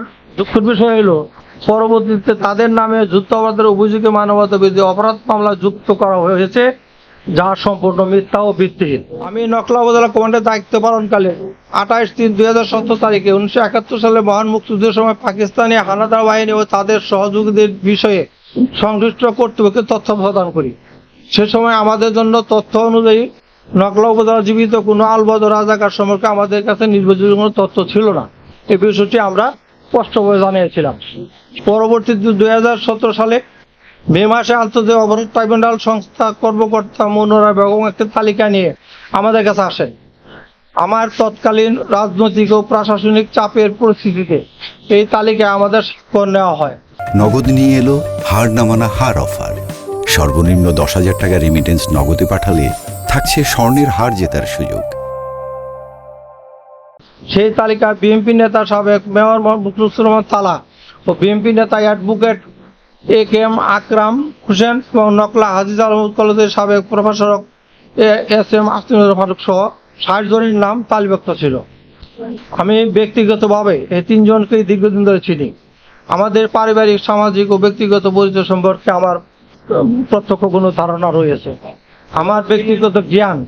আমার দুঃখের বিষয় হলো পরবর্তীতে তাদের নামে যুদ্ধ অপরাধের অভিযোগে মানবতাবিরোধী অপরাধ মামলা যুক্ত করা হয়েছে, যা সম্পূর্ণ মিথ্যা ও ভিত্তিহীন। আমি নকলা উপজেলা কমান্ডের দায়িত্ব পালনকালে 28/3/2017 তারিখে 1971 সালে মহান মুক্তিযুদ্ধের সময় পাকিস্তানি হানাদার বাহিনী ও তাদের সহযোগীদের বিষয়ে সংশ্লিষ্ট কর্তৃপক্ষকে তথ্য প্রদান করি। সে সময় আমাদের জন্য তথ্য অনুযায়ী নকলা উপজেলা জীবিত কোনো আলবদ রাজাকার সম্পর্কে আমাদের কাছে নির্ভরযোগ্য কোনো তথ্য ছিল না। এই বিষয়টি আমরা স্পষ্টভাবে জানিয়েছিলাম। পরবর্তীতে 2017 সালে মে মাসে আন্তর্জাতিক অপরাধ ট্রাইব্যুনাল সংস্থা কর্মকর্তা মনোরা বেগম একটি তালিকা নিয়ে আমাদের কাছে আসেন। আমার তৎকালীন রাজনৈতিক ও প্রশাসনিক চাপের পরিস্থিতিতে এই তালিকায় আমাদের স্বাক্ষর নেওয়া হয়। নগদ নিয়ে এলো হার না মানা হার অফার। সর্বনিম্ন 10,000 টাকা রেমিটেন্স নগদে পাঠালে থাকছে স্বর্ণের হার জেতার সুযোগ। সেই তালিকায় বিএনপি নেতা সাবেক মেয়র মুখলিসুর রহমান তালা ও বিএনপি নেতা অ্যাডভোকেট AK-M আকরাম হোসেন এবং নকলা হাজী আহমদ কলেজের সাবেক প্রফেসর SM আসিফুর ফারুক সহ 60 জনের নাম তালিকাভুক্ত ছিল। আমি ব্যক্তিগতভাবে এই 3 জনকেই দীর্ঘদিন ধরে চিনি। আমাদের পারিবারিক, সামাজিক ও ব্যক্তিগত পরিচয় সম্পর্কে আমার প্রত্যক্ষ কোনো ধারণা রয়েছে। আমার ব্যক্তিগত জ্ঞান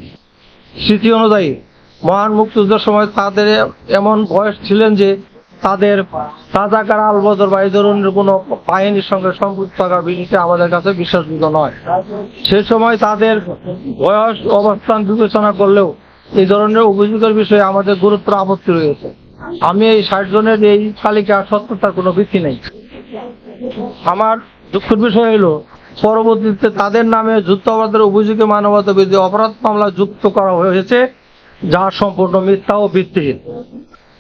স্মৃতি অনুযায়ী মহান মুক্তিযুদ্ধের সময় তাদের এমন বয়স ছিলেন যে তাদের রাজাকার আলবদর বা এই ধরনের কোনো বাহিনীর সঙ্গে সম্পৃক্ত থাকার বিষয়টি আমাদের কাছে বিশ্বাসযোগ্য নয়। সে সময় তাদের বয়স অবস্থান বিবেচনা করলেও এই ধরনের অভিযোগের বিষয়ে আমাদের গুরুত্ব আপত্তি রয়েছে। আমি এই 60 জনের এই তালিকা সত্যতার কোনো ভিত্তি নেই। আমার দুঃখের বিষয় হলো পরবর্তীতে তাদের নামে যুদ্ধ অপরাধের অভিযোগে মানবতাবিরোধী অপরাধ মামলা যুক্ত করা হয়েছে, যা সম্পূর্ণ মিথ্যা ও ভিত্তিহীন।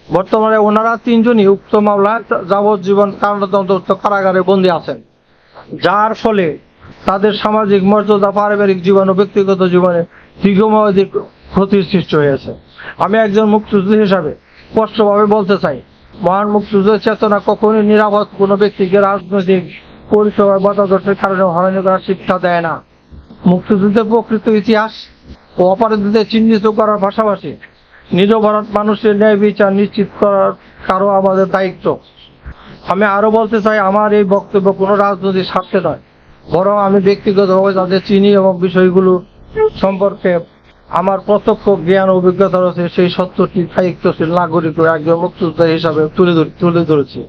বর্তমানে ওনারা 3 জনই উক্ত মামলায় যাবজ্জীবন কারাদণ্ড কারাগারে বন্দী আছেন, যার ফলে তাদের সামাজিক মর্যাদা, পারিবারিক জীবন ও ব্যক্তিগত জীবনে দীর্ঘমেয়াদী ক্ষতির সৃষ্টি হয়েছে। আমি একজন মুক্তিযোদ্ধা হিসাবে স্পষ্টভাবে বলতে চাই, মহান মুক্তিযুদ্ধের চেতনা কখনোই নিরাপদ কোনো ব্যক্তিকে রাজনৈতিক পরিষেবা মতাদর্শের কারণে হয়রানি করার শিক্ষা দেয় না। মুক্তিযুদ্ধের প্রকৃত ইতিহাস ও অপরাধীদের চিহ্নিত করার পাশাপাশি নিরপরাধ মানুষের ন্যায় বিচার নিশ্চিত করার কারো আমাদের দায়িত্ব। আমি আরো বলতে চাই, আমার এই বক্তব্য কোনো রাজনৈতিক স্বার্থে নয়, বরং আমি ব্যক্তিগতভাবে তাদের চিনি এবং বিষয়গুলো সম্পর্কে আমার প্রত্যক্ষ জ্ঞান ও অভিজ্ঞতা রয়েছে। সেই সত্যটি দায়িত্বশীল নাগরিক ও একজন মুক্তিযোদ্ধা হিসাবে তুলে ধরেছি।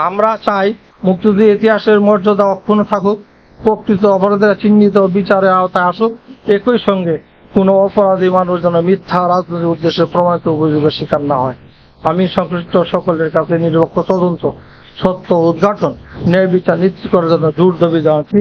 আমরা চাই মুক্তিযুদ্ধের ইতিহাসের মর্যাদা অক্ষুণ্ণ থাকুক, প্রকৃত অপরাধীরা চিহ্নিত বিচারের আওতায় আসুক। একই সঙ্গে কোনো অপরাধী মানুষ যেন মিথ্যা রাজনৈতিক উদ্দেশ্যে প্রমাণিত অভিযোগের শিকার না হয়। আমি সংশ্লিষ্ট সকলের কাছে নিরপেক্ষ তদন্ত, সত্য উদ্ঘাটন, ন্যায় বিচার নিশ্চিত করার জন্য জোর দাবি জানাচ্ছি।